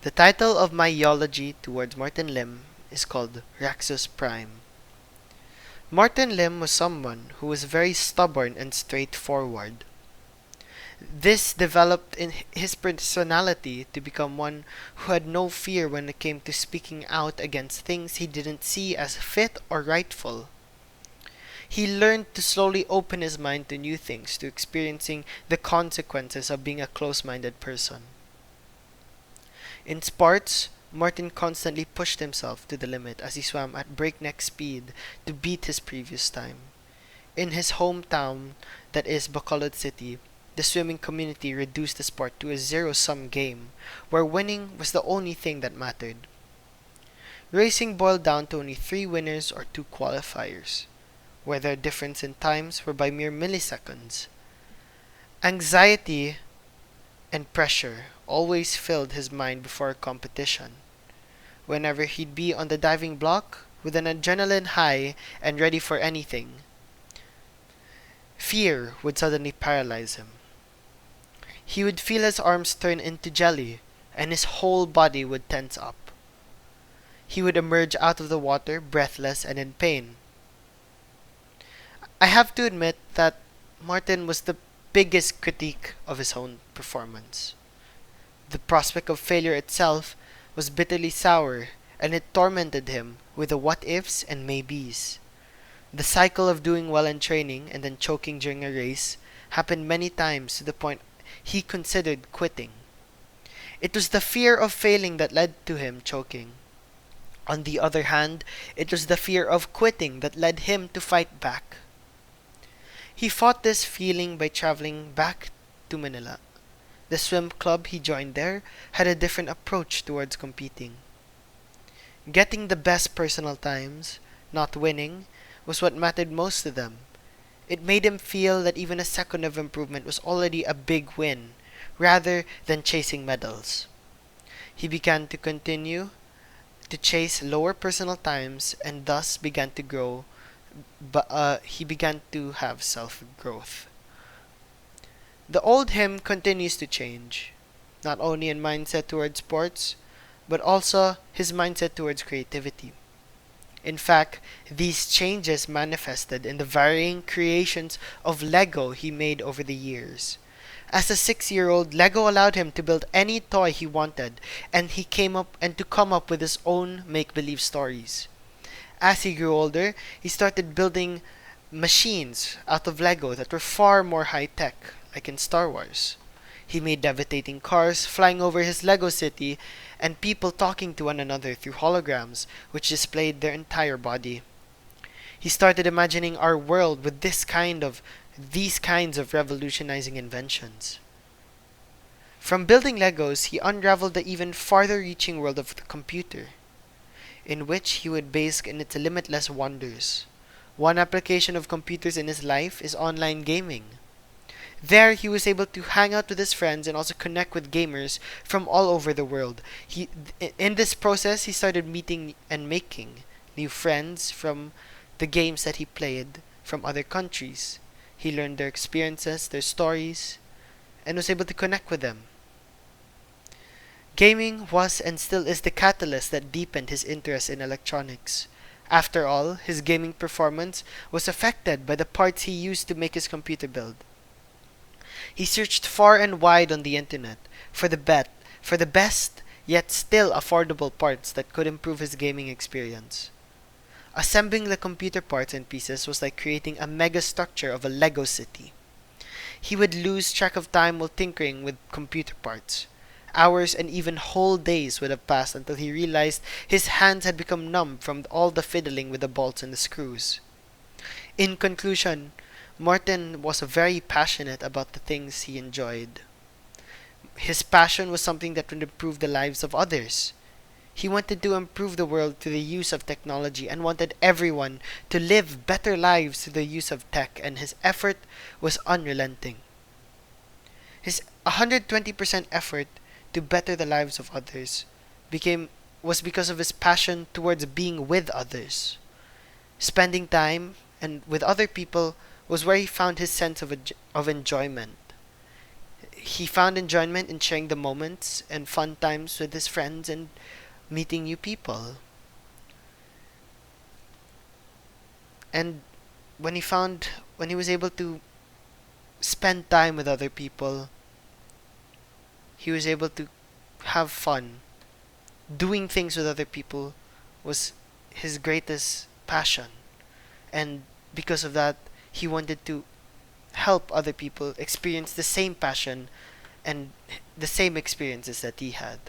The title of my eulogy towards Martin Lim is called Raxus Prime. Martin Lim was someone who was very stubborn and straightforward. This developed in his personality to become one who had no fear when it came to speaking out against things he didn't see as fit or rightful. He learned to slowly open his mind to new things, to experiencing the consequences of being a close minded person. In sports, Martin constantly pushed himself to the limit as he swam at breakneck speed to beat his previous time. In his hometown, that is Bacolod City, the swimming community reduced the sport to a zero-sum game, where winning was the only thing that mattered. Racing boiled down to only 3 winners or 2 qualifiers, where their difference in times were by mere milliseconds. Anxiety and pressure always filled his mind before a competition. Whenever he'd be on the diving block, with an adrenaline high and ready for anything, fear would suddenly paralyze him. He would feel his arms turn into jelly, and his whole body would tense up. He would emerge out of the water breathless and in pain. I have to admit that Martin was the biggest critique of his own performance. The prospect of failure itself was bitterly sour, and it tormented him with the what ifs and maybes. The cycle of doing well in training and then choking during a race happened many times to the point he considered quitting. It was the fear of failing that led to him choking. On the other hand, it was the fear of quitting that led him to fight back. He fought this feeling by traveling back to Manila. The swim club he joined there had a different approach towards competing. Getting the best personal times, not winning, was what mattered most to them. It made him feel that even a second of improvement was already a big win, rather than chasing medals. He began to continue to chase lower personal times and thus began to grow, but he began to have self-growth. The old him continues to change, not only in mindset towards sports, but also his mindset towards creativity. In fact, these changes manifested in the varying creations of Lego he made over the years. As a 6-year-old, Lego allowed him to build any toy he wanted, and he came up and to come up with his own make-believe stories. As he grew older, he started building machines out of Lego that were far more high-tech, like in Star Wars. He made devastating cars flying over his Lego city and people talking to one another through holograms which displayed their entire body. He started imagining our world with these kinds of revolutionizing inventions. From building Legos, he unraveled the even farther reaching world of the computer, in which he would bask in its limitless wonders. One application of computers in his life is online gaming. There, he was able to hang out with his friends and also connect with gamers from all over the world. In this process, he started meeting and making new friends from the games that he played from other countries. He learned their experiences, their stories, and was able to connect with them. Gaming was and still is the catalyst that deepened his interest in electronics. After all, his gaming performance was affected by the parts he used to make his computer build. He searched far and wide on the internet for the best yet still affordable parts that could improve his gaming experience. Assembling the computer parts and pieces was like creating a mega structure of a Lego city. He would lose track of time while tinkering with computer parts. Hours and even whole days would have passed until he realized his hands had become numb from all the fiddling with the bolts and the screws. In conclusion, Martin was very passionate about the things he enjoyed. His passion was something that would improve the lives of others. He wanted to improve the world through the use of technology and wanted everyone to live better lives through the use of tech, and his effort was unrelenting. His 120% effort to better the lives of others was because of his passion towards being with others. Spending time and with other people was where he found his sense of enjoyment. he found enjoyment in sharing the moments and fun times with his friends and meeting new people. And when he was able to spend time with other people, he was able to have fun. Doing things with other people was his greatest passion. And because of that, he wanted to help other people experience the same passion and the same experiences that he had.